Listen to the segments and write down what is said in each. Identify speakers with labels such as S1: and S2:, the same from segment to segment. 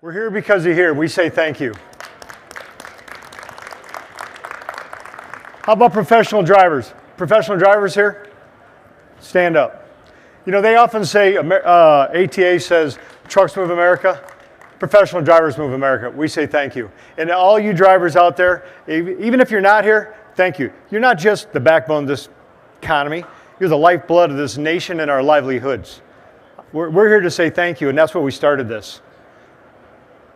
S1: We're here because you're here. We say thank you. How about professional drivers? Professional drivers here? Stand up. You know, they often say, ATA says, trucks move America. Professional drivers move America. We say thank you. And all you drivers out there, even if you're not here, thank you. You're not just the backbone of this economy. You're the lifeblood of this nation and our livelihoods. We're here to say thank you, and that's why we started this.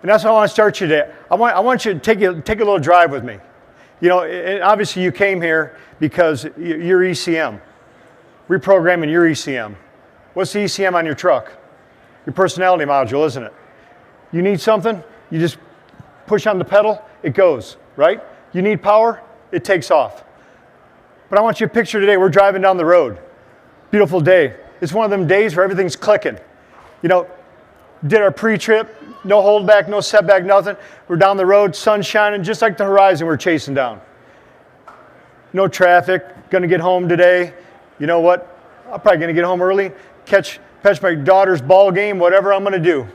S1: And that's how I want to start you today. I want you to take a little drive with me. You know, obviously you came here because you're ECM. Reprogramming your ECM. What's the ECM on your truck? Your personality module, isn't it? You need something, you just push on the pedal, it goes, right? You need power, it takes off. But I want you to picture today, we're driving down the road. Beautiful day. It's one of them days where everything's clicking. You know, did our pre-trip, no holdback, no setback, nothing. We're down the road, sun shining, just like the horizon we're chasing down. No traffic, gonna get home today. You know what? I'm probably gonna get home early, catch my daughter's ball game, whatever I'm gonna do.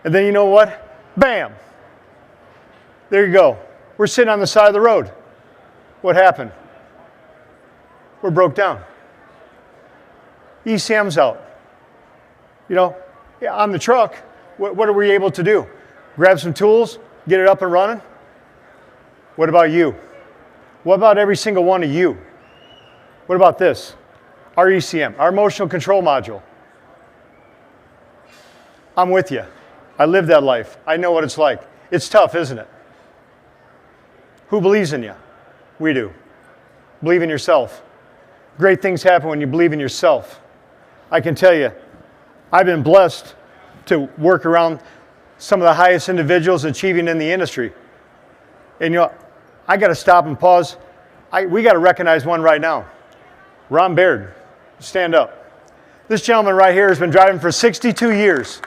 S1: And then you know what? Bam! There you go. We're sitting on the side of the road. What happened? We're broke down. ECM's out. You know, on the truck, what are we able to do? Grab some tools, get it up and running? What about you? What about every single one of you? What about this? Our ECM, our emotional control module. I'm with you. I live that life. I know what it's like. It's tough, isn't it? Who believes in you? We do. Believe in yourself. Great things happen when you believe in yourself. I can tell you, I've been blessed to work around some of the highest individuals achieving in the industry. And you know, I got to stop and pause. We got to recognize one right now. Ron Baird, stand up. This gentleman right here has been driving for 62 years,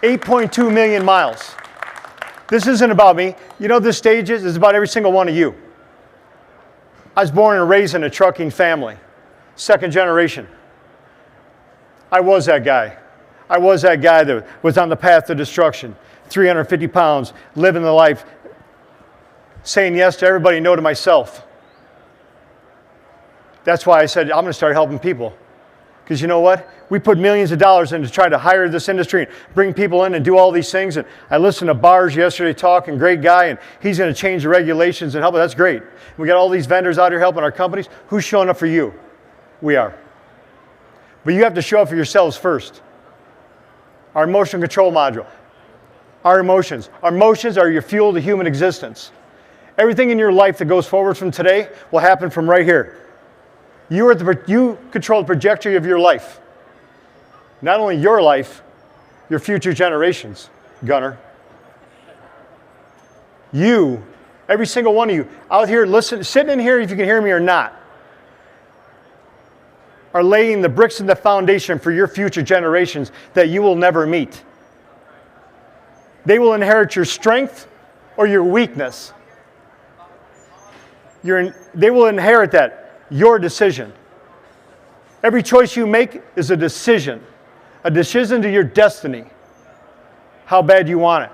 S1: 8.2 million miles. This isn't about me. You know this stage is? It's about every single one of you. I was born and raised in a trucking family, second generation. I was that guy. I was that guy that was on the path to destruction, 350 pounds, living the life, saying yes to everybody, no to myself. That's why I said, I'm going to start helping people. Because you know what? We put millions of dollars in to try to hire this industry and bring people in and do all these things. And I listened to Bars yesterday talking, great guy, and he's going to change the regulations and help. That's great. We got all these vendors out here helping our companies. Who's showing up for you? We are. But you have to show up for yourselves first. Our emotional control module. Our emotions. Our emotions are your fuel to human existence. Everything in your life that goes forward from today will happen from right here. You control the trajectory of your life. Not only your life, your future generations, Gunner. You, every single one of you, out here, listen, sitting in here if you can hear me or not, are laying the bricks in the foundation for your future generations that you will never meet. They will inherit your strength or your weakness. They will inherit that, your decision. Every choice you make is a decision to your destiny. How bad do you want it?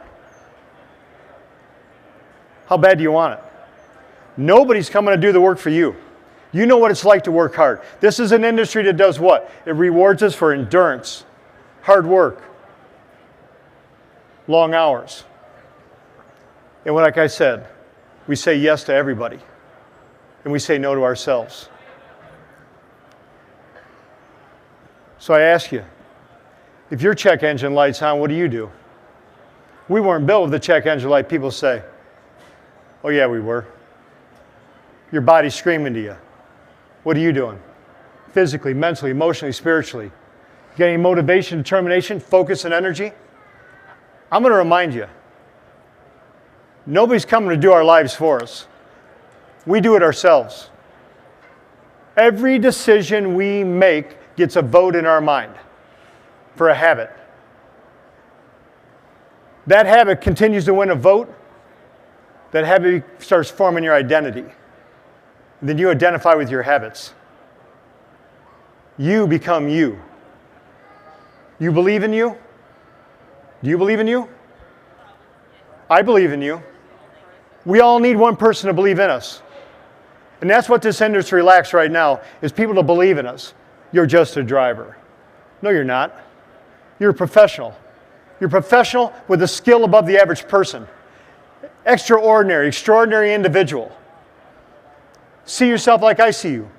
S1: How bad do you want it? Nobody's coming to do the work for you. You know what it's like to work hard. This is an industry that does what? It rewards us for endurance, hard work, long hours. And like I said, we say yes to everybody, and we say no to ourselves. So I ask you, if your check engine light's on, what do you do? We weren't built with the check engine light, people say. Oh yeah, we were. Your body's screaming to you. What are you doing? Physically, mentally, emotionally, spiritually. You got any motivation, determination, focus, and energy? I'm going to remind you, nobody's coming to do our lives for us. We do it ourselves. Every decision we make gets a vote in our mind for a habit. That habit continues to win a vote. That habit starts forming your identity. Then you identify with your habits. You become you. You believe in you? Do you believe in you? I believe in you. We all need one person to believe in us. And that's what this industry lacks right now, is people to believe in us. You're just a driver. No, you're not. You're a professional. You're a professional with a skill above the average person. Extraordinary, extraordinary individual. See yourself like I see you.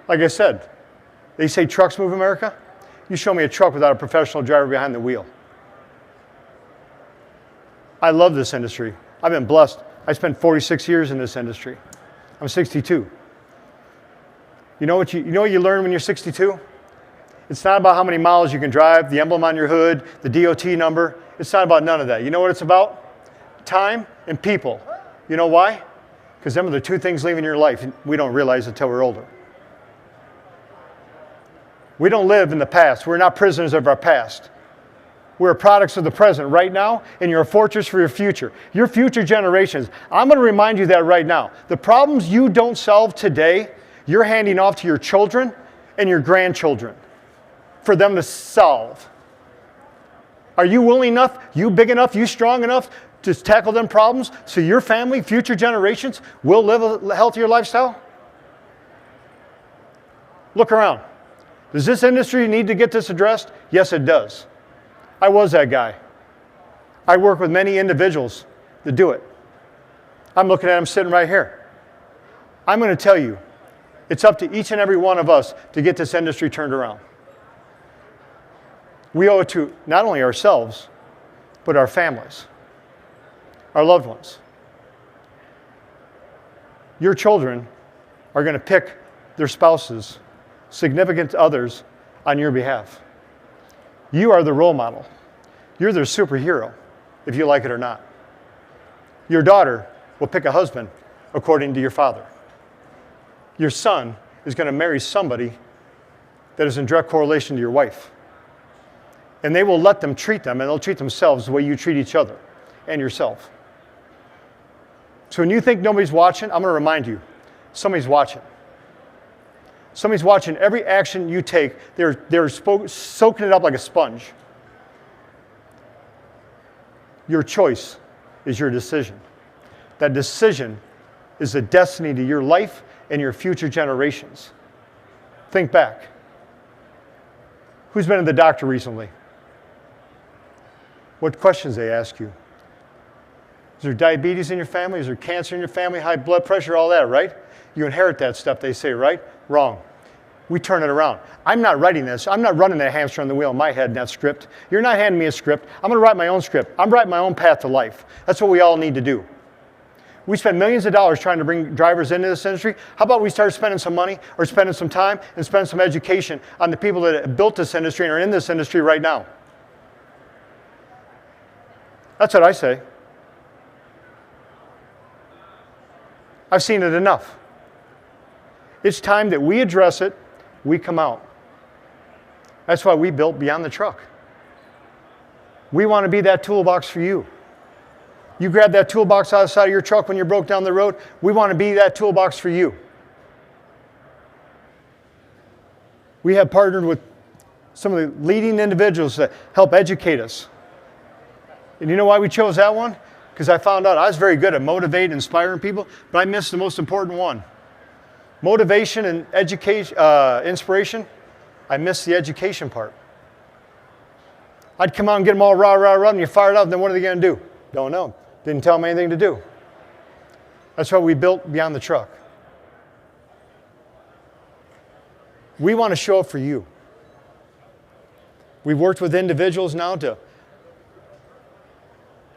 S1: Like I said, they say trucks move America. You show me a truck without a professional driver behind the wheel. I love this industry. I've been blessed. I spent 46 years in this industry. I'm 62. You know what you learn when you're 62? It's not about how many miles you can drive, the emblem on your hood, the DOT number. It's not about none of that. You know what it's about? Time and people. You know why? Because them are the two things leaving your life. We don't realize until we're older. We don't live in the past. We're not prisoners of our past. We're products of the present right now, and you're a fortress for your future. Your future generations. I'm going to remind you that right now. The problems you don't solve today, you're handing off to your children and your grandchildren for them to solve. Are you willing enough, you big enough, you strong enough to tackle them problems so your family, future generations will live a healthier lifestyle? Look around. Does this industry need to get this addressed? Yes, it does. I was that guy. I work with many individuals that do it. I'm looking at them sitting right here. I'm going to tell you, it's up to each and every one of us to get this industry turned around. We owe it to not only ourselves, but our families, our loved ones. Your children are going to pick their spouses, significant others, on your behalf. You are the role model. You're their superhero, if you like it or not. Your daughter will pick a husband according to your father. Your son is going to marry somebody that is in direct correlation to your wife. And they will let them treat them, and they'll treat themselves the way you treat each other and yourself. So when you think nobody's watching, I'm going to remind you, somebody's watching. Somebody's watching every action you take. They're soaking it up like a sponge. Your choice is your decision. That decision is the destiny to your life and your future generations. Think back. Who's been to the doctor recently? What questions they ask you? Is there diabetes in your family? Is there cancer in your family? High blood pressure, all that, right? You inherit that stuff, they say, right? Wrong. We turn it around. I'm not writing this. I'm not running that hamster on the wheel in my head in that script. You're not handing me a script. I'm going to write my own script. I'm writing my own path to life. That's what we all need to do. We spend millions of dollars trying to bring drivers into this industry. How about we start spending some money or spending some time and spend some education on the people that have built this industry and are in this industry right now? That's what I say. I've seen it enough. It's time that we address it, we come out. That's why we built Beyond the Truck. We want to be that toolbox for you. You grab that toolbox out of the side of your truck when you're broke down the road. We want to be that toolbox for you. We have partnered with some of the leading individuals that help educate us. And you know why we chose that one? Because I found out I was very good at motivating, inspiring people, but I missed the most important one. Motivation and education, inspiration, I missed the education part. I'd come out and get them all rah, rah, rah, and you fired up, and then what are they going to do? Don't know. Didn't tell them anything to do. That's why we built Beyond the Truck. We want to show up for you. We've worked with individuals now to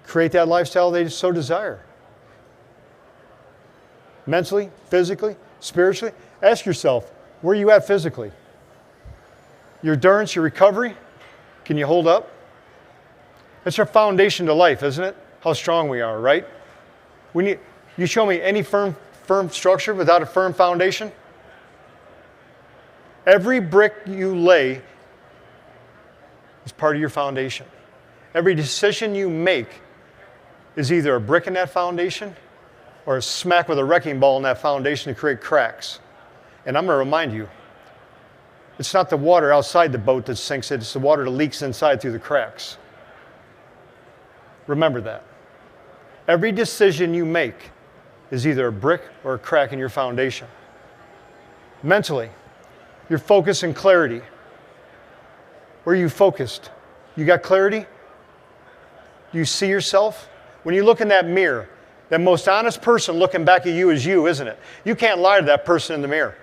S1: create that lifestyle they so desire. Mentally, physically, spiritually. Ask yourself, where are you at physically? Your endurance, your recovery, can you hold up? That's our foundation to life, isn't it? How strong we are, right? You show me any firm structure without a firm foundation? Every brick you lay is part of your foundation. Every decision you make is either a brick in that foundation or a smack with a wrecking ball in that foundation to create cracks. And I'm going to remind you, it's not the water outside the boat that sinks it, it's the water that leaks inside through the cracks. Remember that. Every decision you make is either a brick or a crack in your foundation. Mentally, your focus and clarity. Where are you focused? You got clarity? Do you see yourself? When you look in that mirror, that most honest person looking back at you is you, isn't it? You can't lie to that person in the mirror.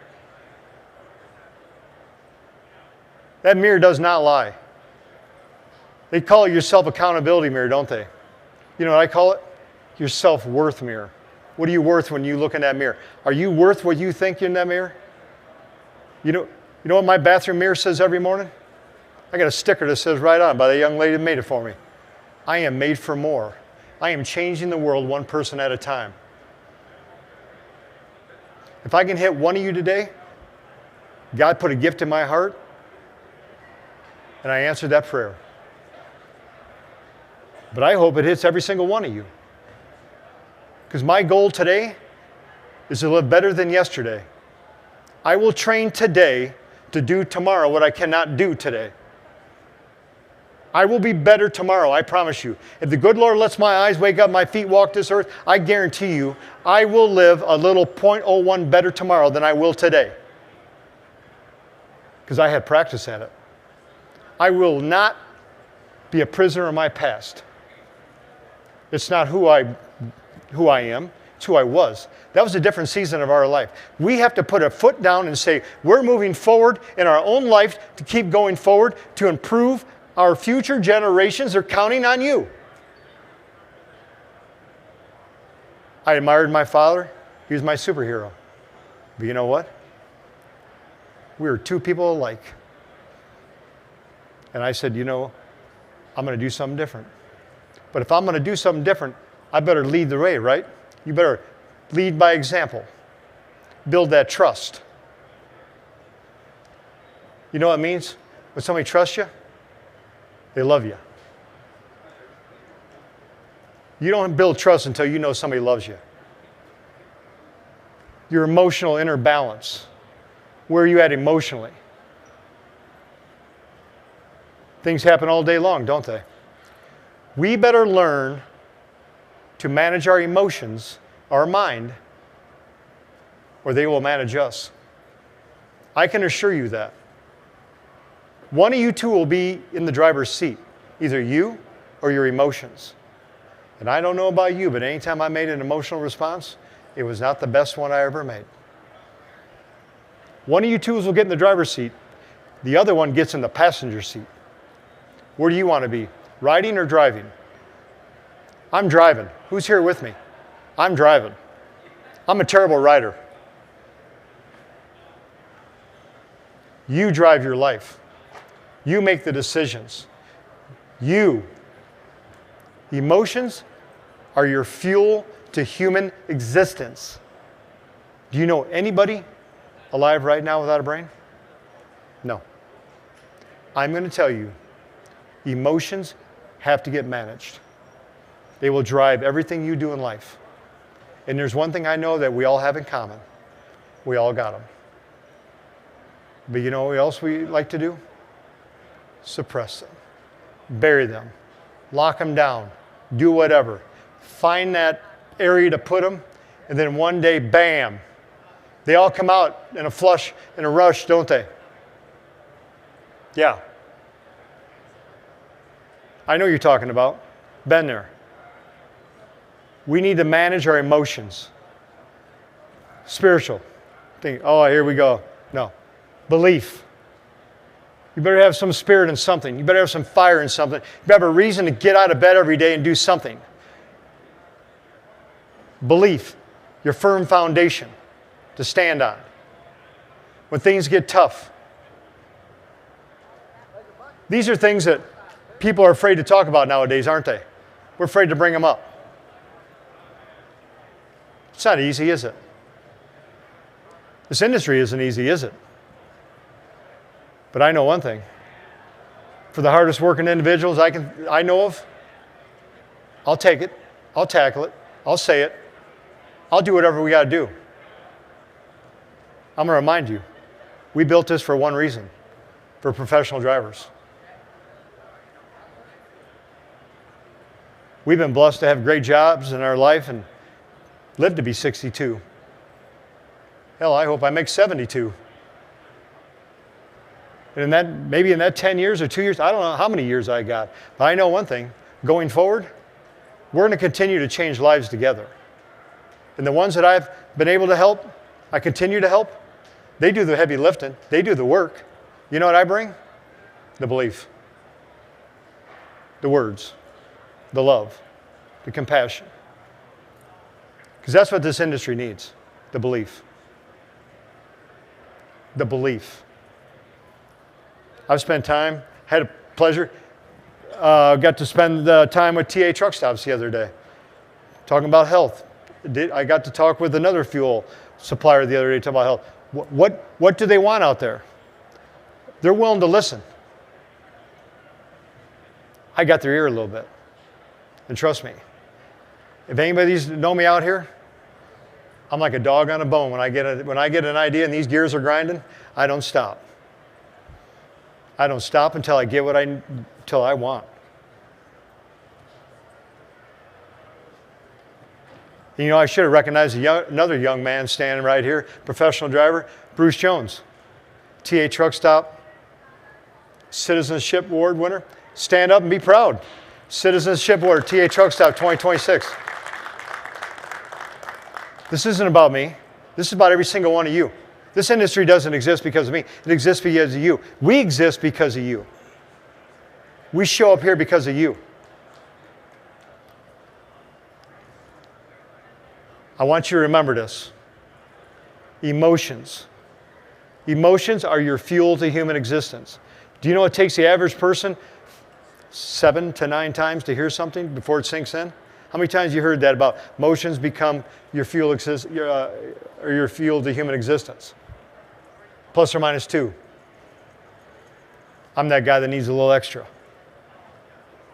S1: That mirror does not lie. They call it your self-accountability mirror, don't they? You know what I call it? Your self-worth mirror. What are you worth when you look in that mirror? Are you worth what you think in that mirror? You know what my bathroom mirror says every morning? I got a sticker that says right on it by the young lady that made it for me. I am made for more. I am changing the world one person at a time. If I can hit one of you today, God put a gift in my heart, and I answered that prayer. But I hope it hits every single one of you. Because my goal today is to live better than yesterday. I will train today to do tomorrow what I cannot do today. I will be better tomorrow, I promise you. If the good Lord lets my eyes wake up, my feet walk this earth, I guarantee you, I will live a little 0.01 better tomorrow than I will today. Because I had practice at it. I will not be a prisoner of my past. It's not who I am, it's who I was. That was a different season of our life. We have to put a foot down and say, we're moving forward in our own life to keep going forward, to improve our future generations. Are counting on you. I admired my father. He was my superhero. But you know what? We were two people alike. And I said, I'm going to do something different. But if I'm going to do something different, I better lead the way, right? You better lead by example. Build that trust. You know what it means? When somebody trusts you, they love you. You don't build trust until you know somebody loves you. Your emotional inner balance. Where are you at emotionally? Things happen all day long, don't they? We better learn to manage our emotions, our mind, or they will manage us. I can assure you that. One of you two will be in the driver's seat, either you or your emotions. And I don't know about you, but anytime I made an emotional response, it was not the best one I ever made. One of you two will get in the driver's seat. The other one gets in the passenger seat. Where do you want to be? Riding or driving? I'm driving. Who's here with me? I'm driving. I'm a terrible rider. You drive your life. You make the decisions. Emotions are your fuel to human existence. Do you know anybody alive right now without a brain? No. I'm going to tell you, emotions have to get managed. They will drive everything you do in life. And there's one thing I know that we all have in common. We all got them. But you know what else we like to do? Suppress them. Bury them. Lock them down. Do whatever. Find that area to put them, and then one day, bam, they all come out in a flush, in a rush, don't they? Yeah. I know what you're talking about. Been there. We need to manage our emotions. Spiritual. Think, oh, here we go. No. Belief. You better have some spirit in something. You better have some fire in something. You better have a reason to get out of bed every day and do something. Belief. Your firm foundation to stand on. When things get tough. These are things that people are afraid to talk about nowadays, aren't they? We're afraid to bring them up. It's not easy, is it? This industry isn't easy, is it? But I know one thing. For the hardest working individuals I know of, I'll take it. I'll tackle it. I'll say it. I'll do whatever we got to do. I'm going to remind you, we built this for one reason, for professional drivers. We've been blessed to have great jobs in our life and live to be 62. Hell, I hope I make 72. And maybe in that 10 years or 2 years, I don't know how many years I got, but I know one thing, going forward, we're going to continue to change lives together. And the ones that I've been able to help, I continue to help, they do the heavy lifting, they do the work. You know what I bring? The belief, the words, the love, the compassion. Because that's what this industry needs, the belief. The belief. I've spent time, had a pleasure, got to spend time with TA Truck Stops the other day, talking about health. I got to talk with another fuel supplier the other day talking about health. What do they want out there? They're willing to listen. I got their ear a little bit. And trust me, if anybody's know me out here, I'm like a dog on a bone. When I get an idea and these gears are grinding, I don't stop. I don't stop until I get until I want. You know, I should have recognized another young man standing right here, professional driver, Bruce Jones, TA Truck Stop, Citizenship Award winner. Stand up and be proud. Citizenship Award, TA Truck Stop 2026. This isn't about me. This is about every single one of you. This industry doesn't exist because of me. It exists because of you. We exist because of you. We show up here because of you. I want you to remember this. Emotions. Emotions are your fuel to human existence. Do you know it takes the average person 7 to 9 times to hear something before it sinks in? How many times have you heard that about emotions become your fuel, or your fuel to human existence? Plus or minus 2. I'm that guy that needs a little extra.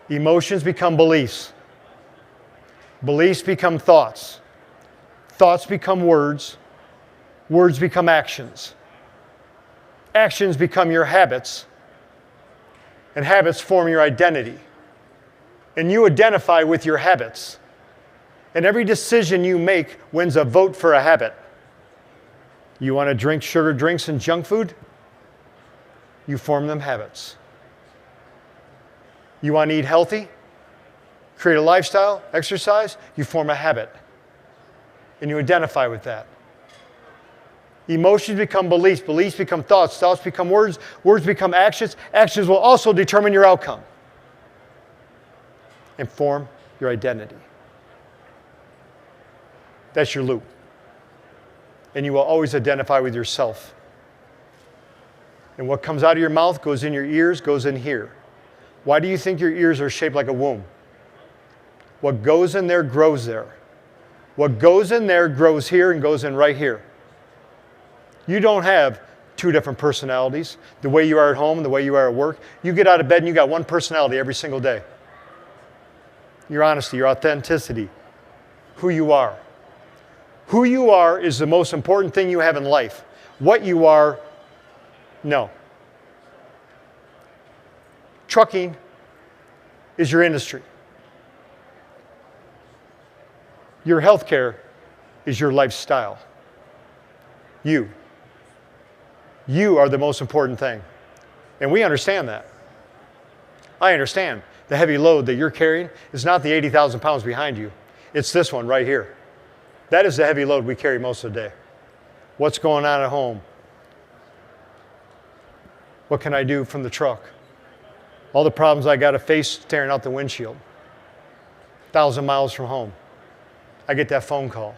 S1: Emotions become beliefs. Beliefs become thoughts. Thoughts become words. Words become actions. Actions become your habits. And habits form your identity. And you identify with your habits. And every decision you make wins a vote for a habit. You want to drink sugar drinks and junk food? You form them habits. You want to eat healthy? Create a lifestyle, exercise? You form a habit. And you identify with that. Emotions become beliefs. Beliefs become thoughts. Thoughts become words. Words become actions. Actions will also determine your outcome and form your identity. That's your loop. And you will always identify with yourself. And what comes out of your mouth goes in your ears, goes in here. Why do you think your ears are shaped like a womb? What goes in there grows there. What goes in there grows here and goes in right here. You don't have 2 different personalities. The way you are at home and the way you are at work. You get out of bed and you got one personality every single day. Your honesty, your authenticity, who you are. Who you are is the most important thing you have in life. What you are, no. Trucking is your industry. Your healthcare is your lifestyle. You. You are the most important thing. And we understand that. I understand the heavy load that you're carrying is not the 80,000 pounds behind you. It's this one right here. That is the heavy load we carry most of the day. What's going on at home? What can I do from the truck? All the problems I got to face staring out the windshield. 1,000 miles from home. I get that phone call.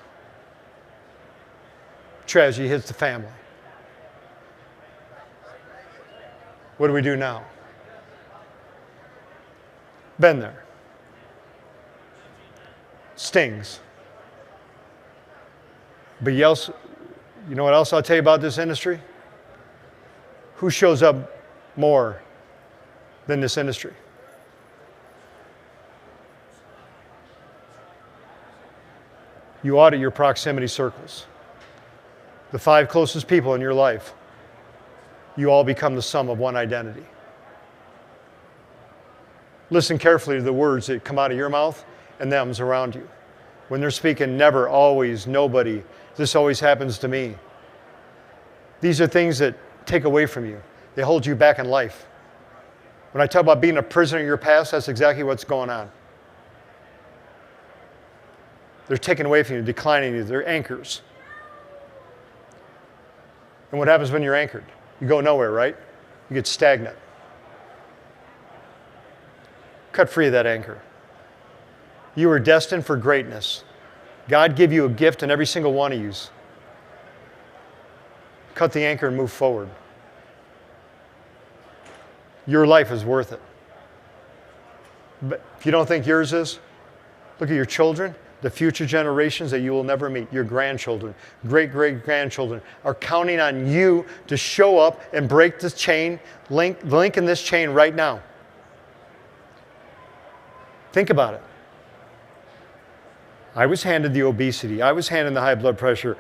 S1: Tragedy hits the family. What do we do now? Been there. Stings. But you know what else I'll tell you about this industry? Who shows up more than this industry? You audit your proximity circles. The 5 closest people in your life. You all become the sum of one identity. Listen carefully to the words that come out of your mouth and thems around you. When they're speaking never, always, nobody, this always happens to me. These are things that take away from you. They hold you back in life. When I talk about being a prisoner of your past, that's exactly what's going on. They're taken away from you, declining you. They're anchors. And what happens when you're anchored? You go nowhere, right? You get stagnant. Cut free of that anchor. You are destined for greatness. God gave you a gift in every single one of you. Cut the anchor and move forward. Your life is worth it. But if you don't think yours is, look at your children, the future generations that you will never meet, your grandchildren, great-great-grandchildren are counting on you to show up and break this chain, link in this chain right now. Think about it. I was handed the obesity. I was handed the high blood pressure,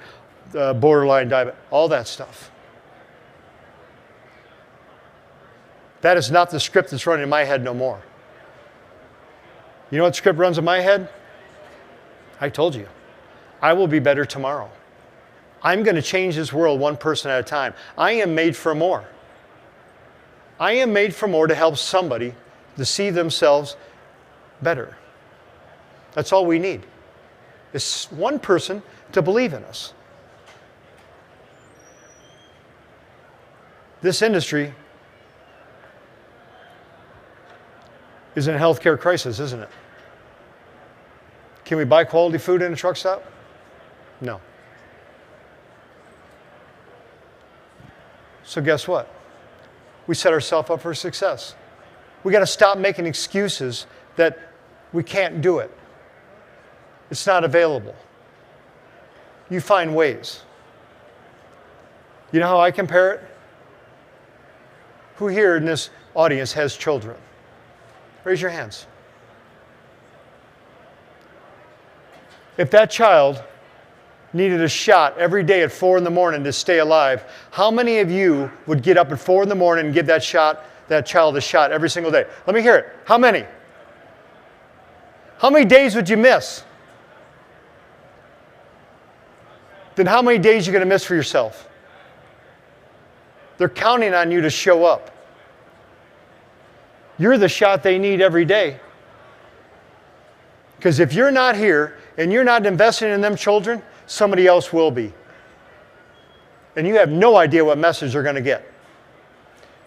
S1: borderline diabetes, all that stuff. That is not the script that's running in my head no more. You know what script runs in my head? I told you. I will be better tomorrow. I'm going to change this world one person at a time. I am made for more. I am made for more to help somebody to see themselves better. That's all we need. It's one person to believe in us. This industry is in a healthcare crisis, isn't it? Can we buy quality food in a truck stop? No. So guess what? We set ourselves up for success. We got to stop making excuses that we can't do it. It's not available. You find ways. You know how I compare it? Who here in this audience has children? Raise your hands. If that child needed a shot every day at 4 in the morning to stay alive, how many of you would get up at 4 in the morning and give that child a shot every single day? Let me hear it. How many? How many days would you miss? Then how many days are you going to miss for yourself? They're counting on you to show up. You're the shot they need every day. Because if you're not here and you're not investing in them children, somebody else will be. And you have no idea what message they're going to get.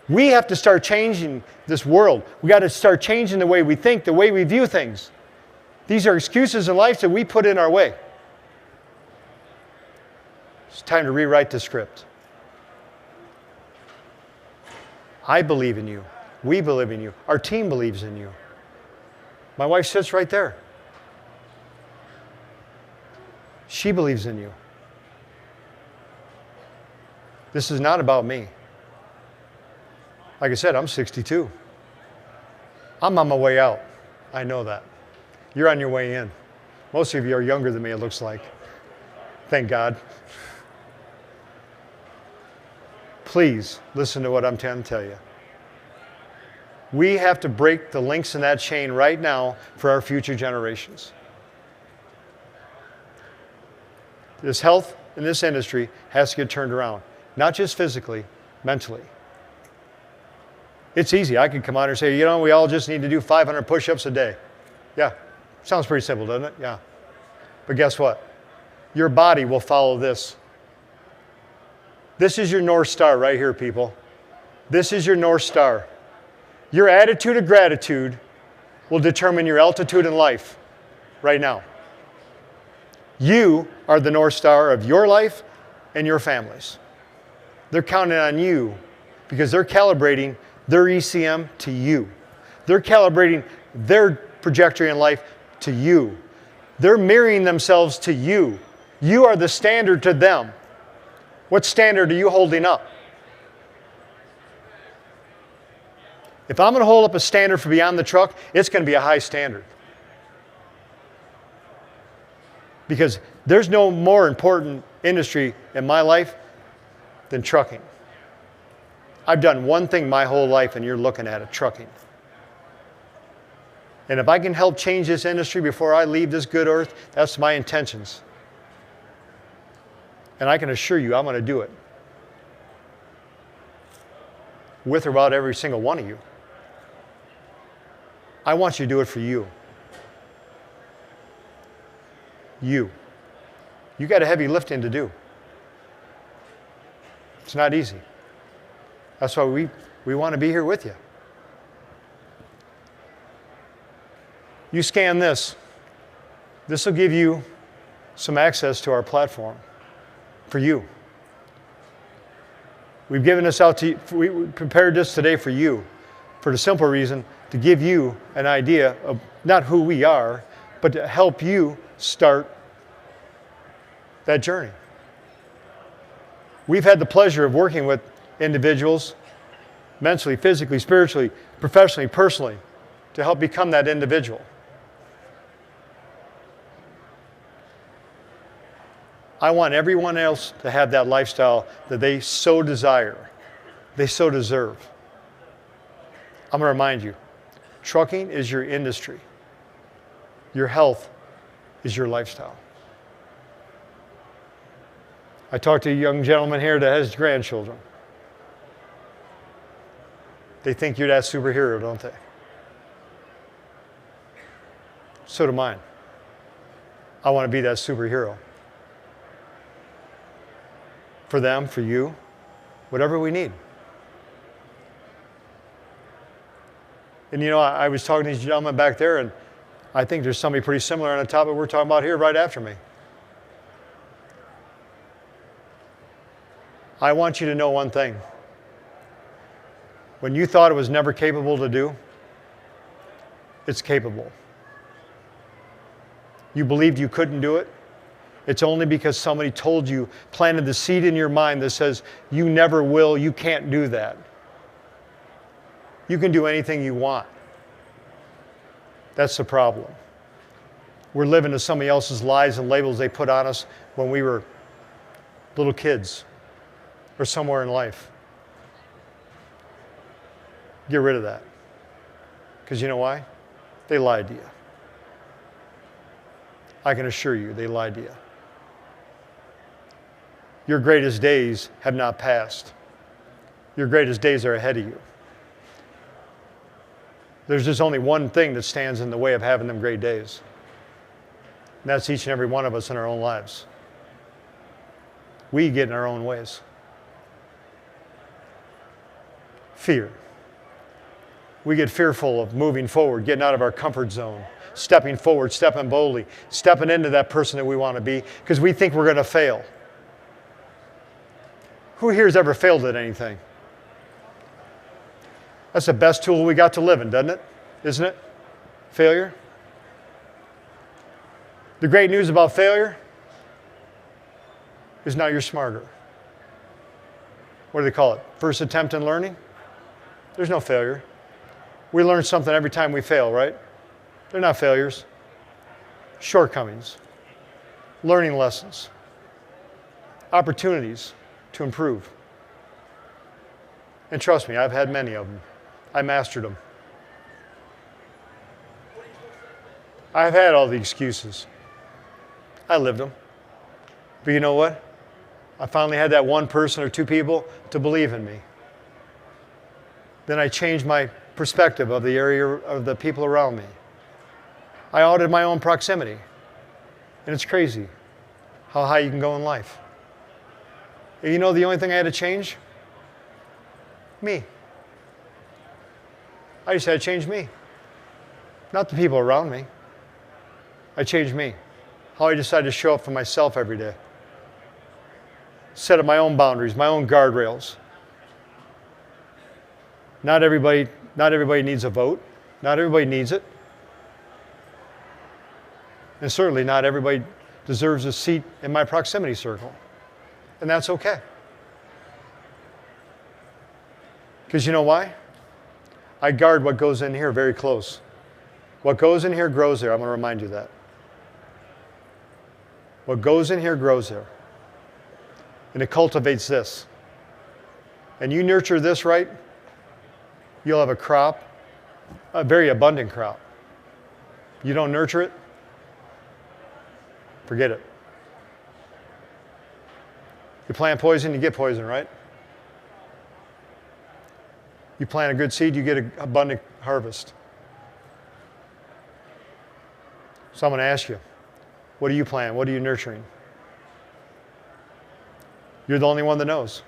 S1: We have to start changing this world. We got to start changing the way we think, the way we view things. These are excuses in life that we put in our way. It's time to rewrite the script. I believe in you. We believe in you. Our team believes in you. My wife sits right there. She believes in you. This is not about me. Like I said, I'm 62. I'm on my way out. I know that. You're on your way in. Most of you are younger than me, it looks like. Thank God. Please listen to what I'm trying to tell you. We have to break the links in that chain right now for our future generations. This health in this industry has to get turned around, not just physically, mentally. It's easy. I could come out here and say, you know, we all just need to do 500 push-ups a day. Yeah, sounds pretty simple, doesn't it? Yeah. But guess what? Your body will follow this. This is your North Star right here, people. This is your North Star. Your attitude of gratitude will determine your altitude in life right now. You are the North Star of your life and your families. They're counting on you because they're calibrating their ECM to you. They're calibrating their trajectory in life to you. They're mirroring themselves to you. You are the standard to them. What standard are you holding up? If I'm going to hold up a standard for beyond the truck, it's going to be a high standard. Because there's no more important industry in my life than trucking. I've done one thing my whole life, and you're looking at it, trucking. And if I can help change this industry before I leave this good earth, that's my intentions. And I can assure you I'm going to do it. With or without every single one of you. I want you to do it for you. You. You got a heavy lifting to do. It's not easy. That's why we want to be here with you. You scan this. This will give you some access to our platform for you. We've given this out to you. We prepared this today for you for the simple reason to give you an idea of not who we are, but to help you start that journey. We've had the pleasure of working with individuals mentally, physically, spiritually, professionally, personally to help become that individual. I want everyone else to have that lifestyle that they so desire, they so deserve. I'm going to remind you, trucking is your industry. Your health is your lifestyle. I talked to a young gentleman here that has grandchildren. They think you're that superhero, don't they? So do mine. I want to be that superhero. For them, for you, whatever we need. And you know, I was talking to these gentlemen back there, and I think there's somebody pretty similar on the topic we're talking about here right after me. I want you to know one thing. When you thought it was never capable to do, it's capable. You believed you couldn't do it, it's only because somebody told you, planted the seed in your mind that says, you never will, you can't do that. You can do anything you want. That's the problem. We're living to somebody else's lies and labels they put on us when we were little kids or somewhere in life. Get rid of that. Because you know why? They lied to you. I can assure you, they lied to you. Your greatest days have not passed. Your greatest days are ahead of you. There's just only one thing that stands in the way of having them great days. And that's each and every one of us in our own lives. We get in our own ways. Fear. We get fearful of moving forward, getting out of our comfort zone, stepping forward, stepping boldly, stepping into that person that we want to be, because we think we're going to fail. Who here has ever failed at anything? That's the best tool we got to live in, doesn't it? Isn't it? Failure. The great news about failure is now you're smarter. What do they call it? First attempt in learning? There's no failure. We learn something every time we fail, right? They're not failures. Shortcomings. Learning lessons. Opportunities to improve. And trust me, I've had many of them. I mastered them. I've had all the excuses. I lived them. But you know what? I finally had that one person or two people to believe in me. Then I changed my perspective of the area of the people around me. I audited my own proximity. And it's crazy how high you can go in life. And you know the only thing I had to change? Me. I just had to change me. Not the people around me. I changed me. How I decided to show up for myself every day. Set up my own boundaries, my own guardrails. Not everybody needs a vote. Not everybody needs it. And certainly not everybody deserves a seat in my proximity circle. And that's okay. Because you know why? I guard what goes in here very close. What goes in here grows there. I'm going to remind you that. What goes in here grows there. And it cultivates this. And you nurture this right, you'll have a crop, a very abundant crop. You don't nurture it, forget it. You plant poison, you get poison, right? You plant a good seed, you get an abundant harvest. So I'm going to ask you, what do you plant? What are you nurturing? You're the only one that knows.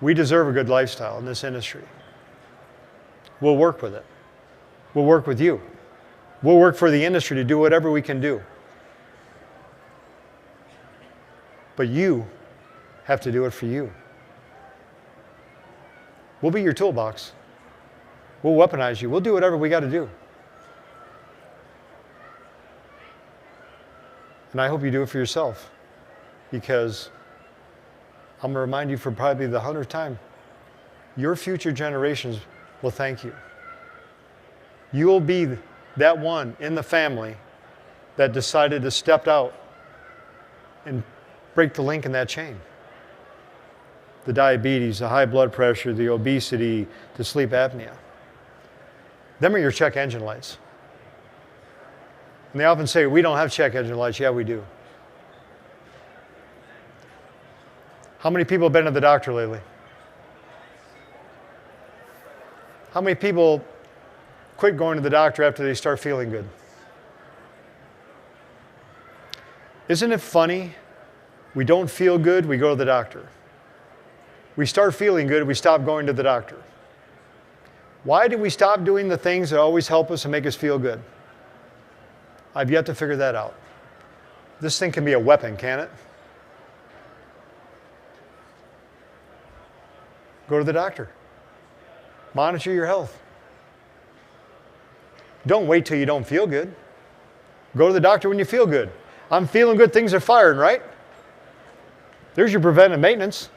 S1: We deserve a good lifestyle in this industry. We'll work with it. We'll work with you. We'll work for the industry to do whatever we can do. But you have to do it for you. We'll be your toolbox. We'll weaponize you. We'll do whatever we got to do. And I hope you do it for yourself, because I'm going to remind you for probably the 100th time, your future generations will thank you. You'll be that one in the family that decided to step out and break the link in that chain. The diabetes, the high blood pressure, the obesity, the sleep apnea. Them are your check engine lights. And they often say, we don't have check engine lights. Yeah, we do. How many people have been to the doctor lately? How many people quit going to the doctor after they start feeling good? Isn't it funny? We don't feel good, we go to the doctor. We start feeling good, we stop going to the doctor. Why did we stop doing the things that always help us and make us feel good? I've yet to figure that out. This thing can be a weapon, can't it? Go to the doctor. Monitor your health. Don't wait till you don't feel good. Go to the doctor when you feel good. I'm feeling good, things are firing, right? There's your preventive maintenance.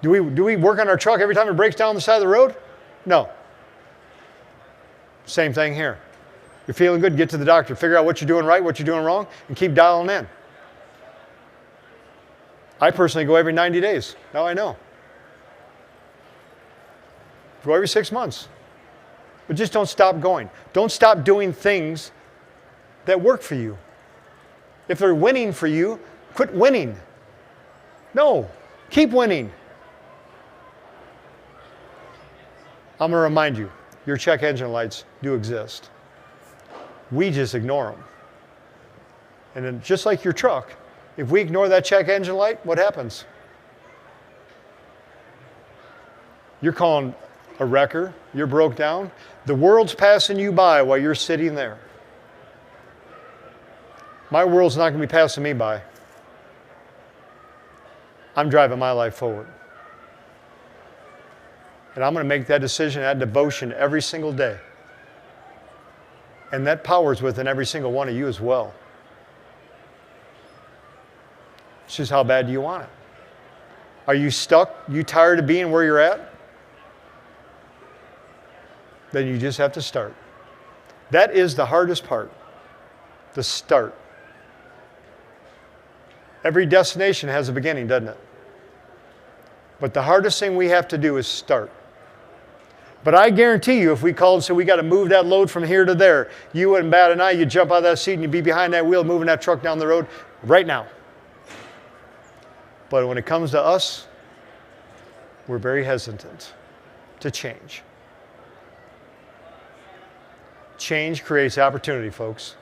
S1: Do we work on our truck every time it breaks down on the side of the road? No. Same thing here. You're feeling good, get to the doctor, figure out what you're doing right, what you're doing wrong, and keep dialing in. I personally go every 90 days. Now I know. Go every 6 months. But just don't stop going. Don't stop doing things that work for you. If they're winning for you, quit winning. No, keep winning. I'm going to remind you, your check engine lights do exist. We just ignore them. And then just like your truck, if we ignore that check engine light, what happens? You're calling a wrecker, you're broke down, the world's passing you by while you're sitting there. My world's not going to be passing me by. I'm driving my life forward. And I'm going to make that decision, that devotion every single day. And that power's within every single one of you as well. It's just how bad do you want it? Are you stuck? You tired of being where you're at? Then you just have to start. That is the hardest part, the start. Every destination has a beginning, doesn't it? But the hardest thing we have to do is start. But I guarantee you, if we called and said we got to move that load from here to there, you wouldn't bat an eye, you'd jump out of that seat and you'd be behind that wheel moving that truck down the road right now. But when it comes to us, we're very hesitant to change. Change creates opportunity, folks.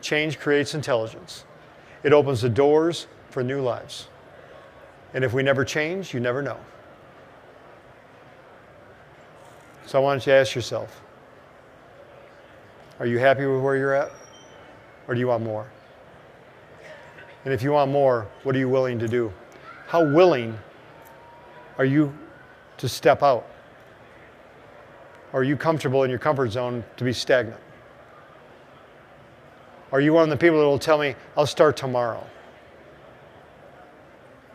S1: Change creates intelligence. It opens the doors for new lives. And if we never change, you never know. So I want you to ask yourself, are you happy with where you're at? Or do you want more? And if you want more, what are you willing to do? How willing are you to step out? Or are you comfortable in your comfort zone to be stagnant? Are you one of the people that will tell me, I'll start tomorrow?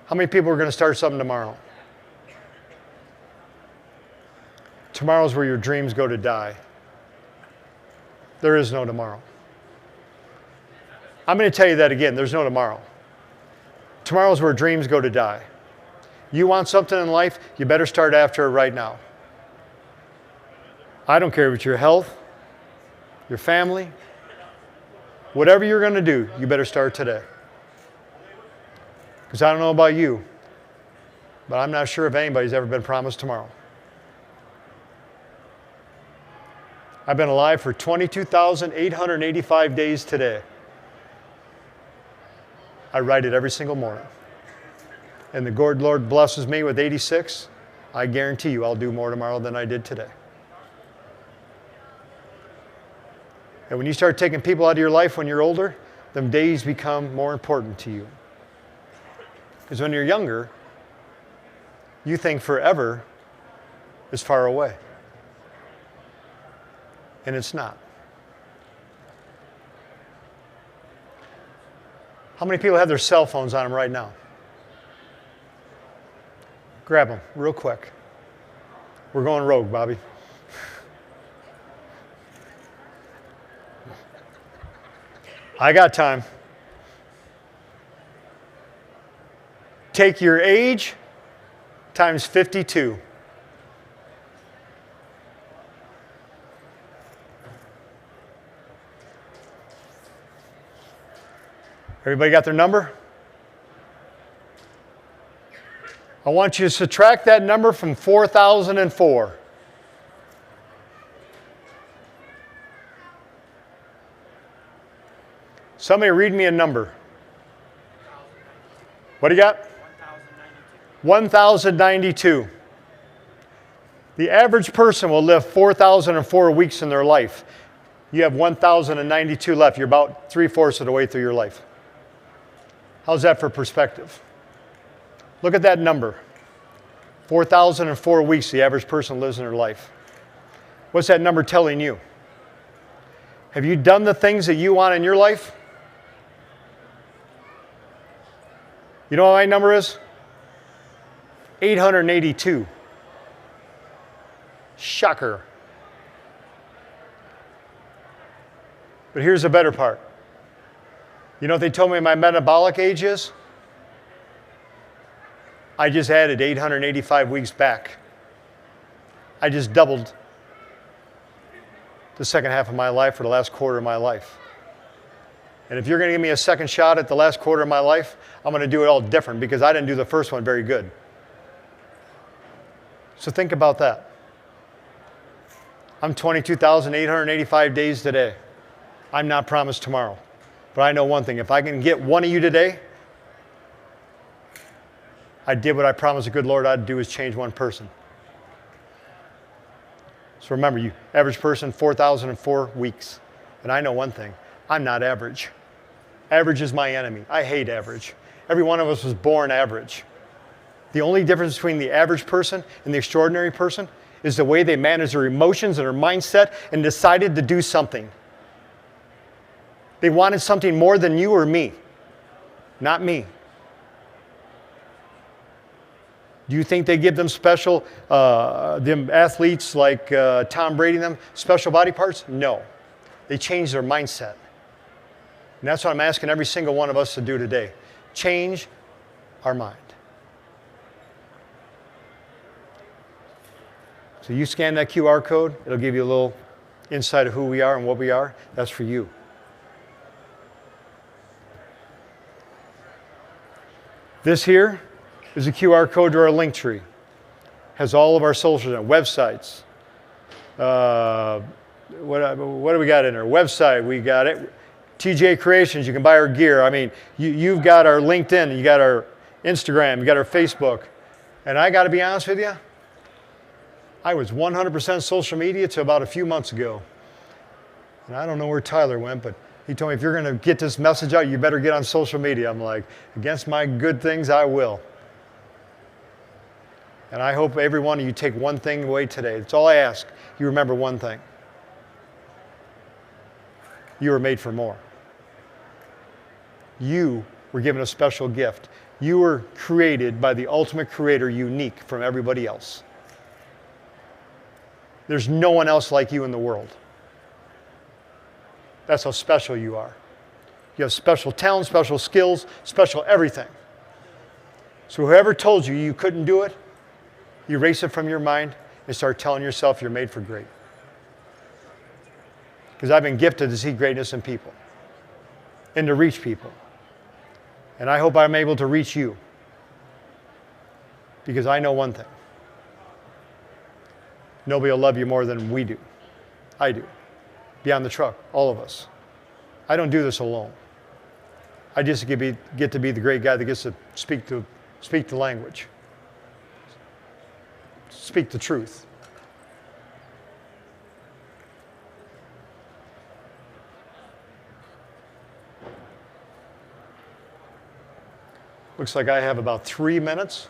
S1: How many people are going to start something tomorrow? Tomorrow's where your dreams go to die. There is no tomorrow. I'm going to tell you that again. There's no tomorrow. Tomorrow's where dreams go to die. You want something in life, you better start after it right now. I don't care if it's your health, your family, whatever you're going to do, you better start today. Because I don't know about you, but I'm not sure if anybody's ever been promised tomorrow. I've been alive for 22,885 days today. I write it every single morning. And the good Lord blesses me with 86. I guarantee you I'll do more tomorrow than I did today. And when you start taking people out of your life when you're older, them days become more important to you. Because when you're younger, you think forever is far away. And it's not. How many people have their cell phones on them right now? Grab them real quick. We're going rogue, Bobby. I got time. Take your age times 52. Everybody got their number? I want you to subtract that number from 4,004. Somebody read me a number. What do you got? 1,092. The average person will live 4,004 weeks in their life. You have 1,092 left. You're about 3/4 of the way through your life. How's that for perspective? Look at that number. 4,004 weeks the average person lives in their life. What's that number telling you? Have you done the things that you want in your life? You know what my number is? 882. Shocker. But here's the better part. You know what they told me my metabolic age is? I just added 885 weeks back. I just doubled the second half of my life for the last quarter of my life. And if you're going to give me a second shot at the last quarter of my life, I'm going to do it all different because I didn't do the first one very good. So think about that. I'm 22,885 days today. I'm not promised tomorrow. But I know one thing. If I can get one of you today, I did what I promised the good Lord I'd do, is change one person. So remember, you average person, 4,004 weeks. And I know one thing. I'm not average. Average is my enemy. I hate average. Every one of us was born average. The only difference between the average person and the extraordinary person is the way they manage their emotions and their mindset and decided to do something. They wanted something more than you or me, not me. Do you think they give them special, them athletes like Tom Brady, them special body parts? No. They change their mindset. And that's what I'm asking every single one of us to do today. Change our mind. So you scan that QR code, it'll give you a little insight of who we are and what we are. That's for you. This here is a QR code to our link tree. Has all of our socials and websites. What do we got in there? Website, we got it. TJ Creations, you can buy our gear. I mean, you've got our LinkedIn, you got our Instagram, you got our Facebook. And I got to be honest with you, I was 100% social media to about a few months ago. And I don't know where Tyler went, but he told me, if you're going to get this message out, you better get on social media. I'm like, against my good things, I will. And I hope every one of you take one thing away today. That's all I ask. You remember one thing. You were made for more. You were given a special gift. You were created by the ultimate creator, unique from everybody else. There's no one else like you in the world. That's how special you are. You have special talents, special skills, special everything. So whoever told you you couldn't do it, erase it from your mind and start telling yourself you're made for great. because I've been gifted to see greatness in people and to reach people. And I hope I'm able to reach you, because I know one thing. Nobody will love you more than we do. I do. Beyond the truck, all of us. I don't do this alone. I just get to be the great guy that gets to speak the language. Speak the truth. Looks like I have about 3 minutes.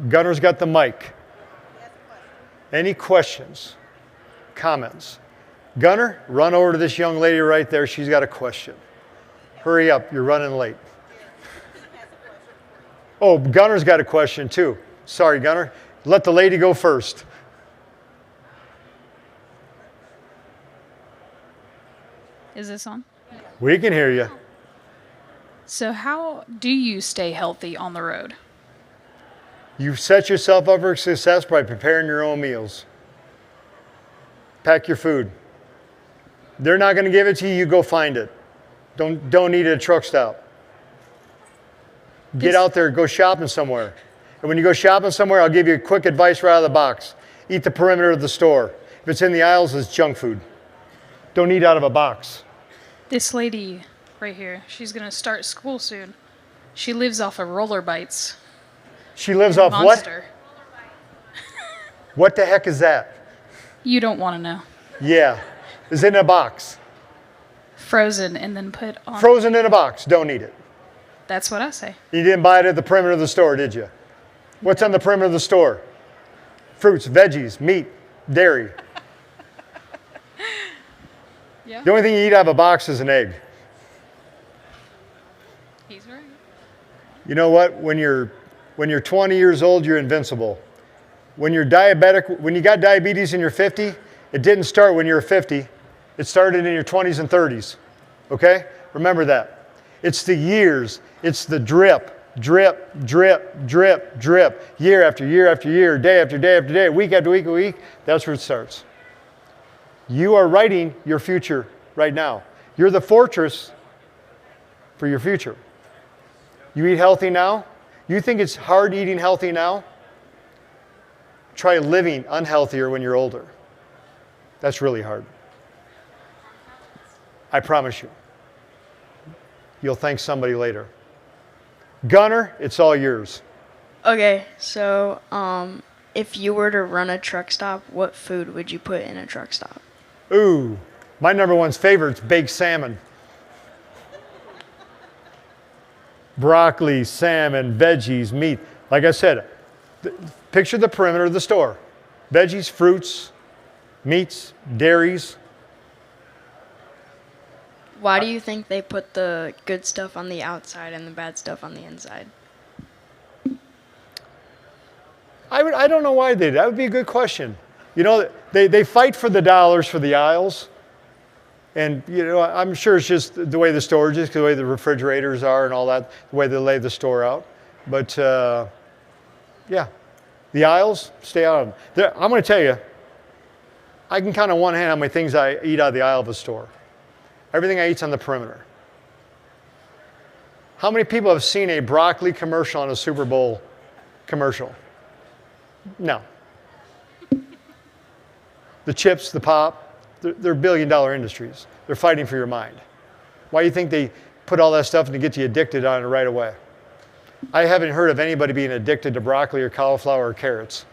S1: Gunner's got the mic. Any questions? Comments? Gunner, run over to this young lady right there. She's got a question. Hurry up, you're running late. Oh, Gunner's got a question too. Sorry, Gunner. Let the lady go first.
S2: Is this on?
S1: We can hear you.
S2: So how do you stay healthy on the road?
S1: You set yourself up for success by preparing your own meals. Pack your food. They're not going to give it to you, you go find it. Don't eat at a truck stop. Get out there, go shopping somewhere. And when you go shopping somewhere, I'll give you a quick advice right out of the box. Eat the perimeter of the store. If it's in the aisles, it's junk food. Don't eat out of a box.
S2: This lady right here, she's going to start school soon. She lives off of roller bites.
S1: She lives off
S2: Monster.
S1: What? What the heck is that?
S2: You don't want to know.
S1: Yeah. Is it in a box?
S2: Frozen and then put on.
S1: Frozen in a box. Don't eat it.
S2: That's what I say.
S1: You didn't buy it at the perimeter of the store, did you? What's on the perimeter of the store? Fruits, veggies, meat, dairy.
S2: Yeah.
S1: The only thing you eat out of a box is an egg.
S2: He's right.
S1: You know what? When you're 20 years old, you're invincible. When you're diabetic, when you got diabetes and you're 50, it didn't start when you were 50. It started in your 20s and 30s. Okay? Remember that. It's the years. It's the drip, drip, drip, drip, drip. Year after year after year, day after day after day, week after week after week. That's where it starts. You are writing your future right now. You're the fortress for your future. You eat healthy now? You think it's hard eating healthy now? Try living unhealthier when you're older. That's really hard. I promise you. You'll thank somebody later. Gunner, it's all yours.
S3: Okay, so if you were to run a truck stop, what food would you put in a truck stop?
S1: Ooh, my number one's favorite is baked salmon. Broccoli, salmon, veggies, meat. Like I said, picture the perimeter of the store. Veggies, fruits, meats, dairies.
S3: Why do you think they put the good stuff on the outside and the bad stuff on the inside?
S1: I don't know why they did. That would be a good question. You know, they fight for the dollars for the aisles. And, you know, I'm sure it's just the way the storage is, the way the refrigerators are and all that, the way they lay the store out. But, yeah, the aisles, stay out of them. I'm going to tell you, I can count on one hand how many things I eat out of the aisle of a store. Everything I eat's on the perimeter. How many people have seen a broccoli commercial on a Super Bowl commercial? No. The chips, the pop, they're billion-dollar industries. They're fighting for your mind. Why do you think they put all that stuff in to get you addicted on it right away? I haven't heard of anybody being addicted to broccoli or cauliflower or carrots.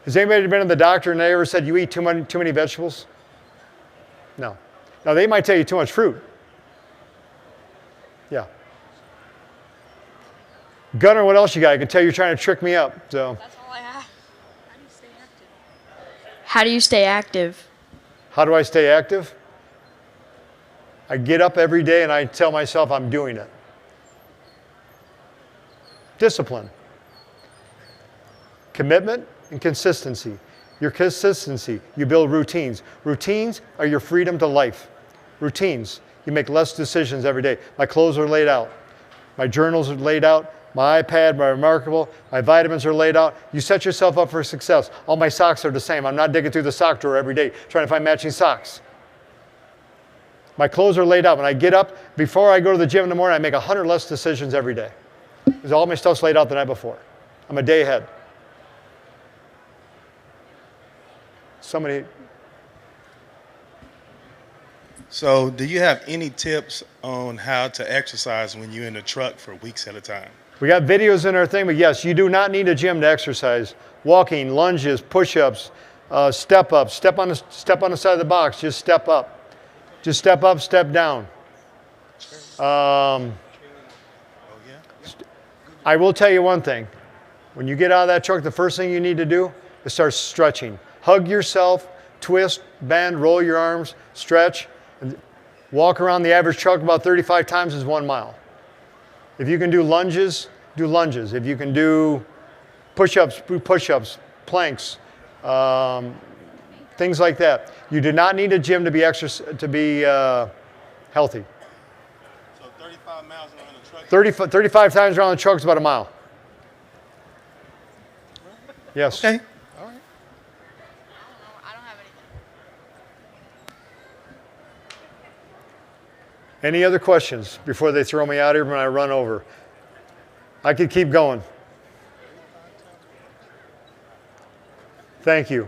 S1: Has anybody been to the doctor and they ever said you eat too many vegetables? No. Now, they might tell you too much fruit. Yeah. Gunner, what else you got? I can tell you're trying to trick me up. So.
S3: That's all I have. How do you stay active? How do you stay active?
S1: How do I stay active? I get up every day and I tell myself I'm doing it. Discipline. Commitment and consistency. Your consistency, you build routines. Routines are your freedom to life. Routines, you make less decisions every day. My clothes are laid out. My journals are laid out. my iPad, my Remarkable, my vitamins are laid out. You set yourself up for success. All my socks are the same. I'm not digging through the sock drawer every day trying to find matching socks. My clothes are laid out. When I get up, before I go to the gym in the morning, I make 100 less decisions every day. Because all my stuff's laid out the night before. I'm a day ahead. Somebody.
S4: So do you have any tips on how to exercise when you're in the truck for weeks at a time?
S1: We got videos in our thing, but yes, you do not need a gym to exercise. Walking, lunges, push-ups, step up, step on the side of the box, just step up. Just step up, step down. I will tell you one thing. When you get out of that truck, the first thing you need to do is start stretching. Hug yourself, twist, bend, roll your arms, stretch, and walk around the average truck about 35 times is 1 mile. If you can do lunges, do lunges. If you can do push-ups, do push-ups, planks, things like that. You do not need a gym to be healthy.
S4: So 35 miles around the truck?
S1: 35 times around the truck is about 1 mile. Yes.
S4: Okay.
S3: I don't have anything.
S1: Any other questions before they throw me out here when I run over? I could keep going. Thank you.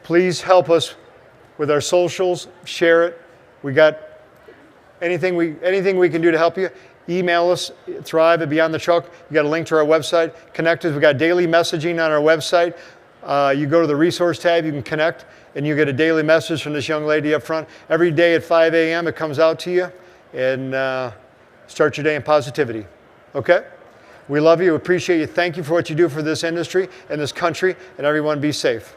S1: Please help us with our socials. Share it. We got anything we can do to help you. Email us, Thrive at Beyond the Truck. You got a link to our website. Connect us. We got daily messaging on our website. You go to the resource tab, you can connect, and you get a daily message from this young lady up front. Every day at 5 a.m. it comes out to you, and start your day in positivity. Okay? We love you. Appreciate you. Thank you for what you do for this industry and this country, and everyone be safe.